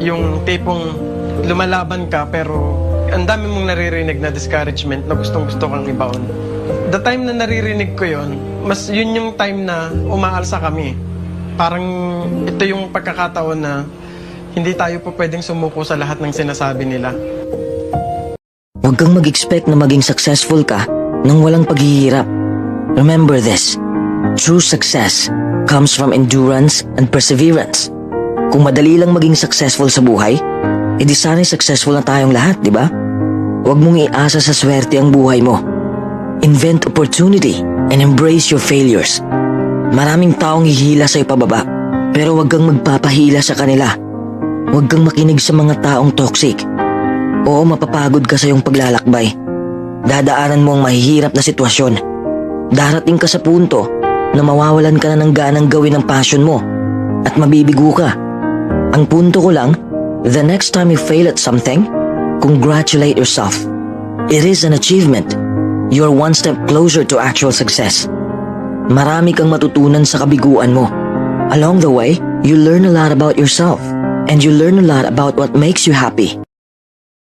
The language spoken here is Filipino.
yung tipong lumalaban ka pero ang dami mong naririnig na discouragement na gustong-gusto kang ibaon. The time na naririnig ko yon, mas yun yung time na umaalsa kami. Parang ito yung pagkakataon na hindi tayo po pwedeng sumuko sa lahat ng sinasabi nila. Huwag kang mag-expect na maging successful ka nang walang paghihirap. Remember this, true success comes from endurance and perseverance. Kung madali lang maging successful sa buhay, edi sana'y successful na tayong lahat, di ba? Huwag mong iasa sa swerte ang buhay mo. Invent opportunity and embrace your failures. Maraming taong hihila sa'yo pababa, pero huwag kang magpapahila sa kanila. Huwag kang makinig sa mga taong toxic. Oo, mapapagod ka sa iyong paglalakbay. Dadaanan mo ang mahihirap na sitwasyon. Darating ka sa punto na mawawalan ka na ng ganang gawin ang passion mo at mabibigo ka. Ang punto ko lang, the next time you fail at something, congratulate yourself. It is an achievement. You're one step closer to actual success. Marami kang matutunan sa kabiguan mo. Along the way, you learn a lot about yourself and you learn a lot about what makes you happy.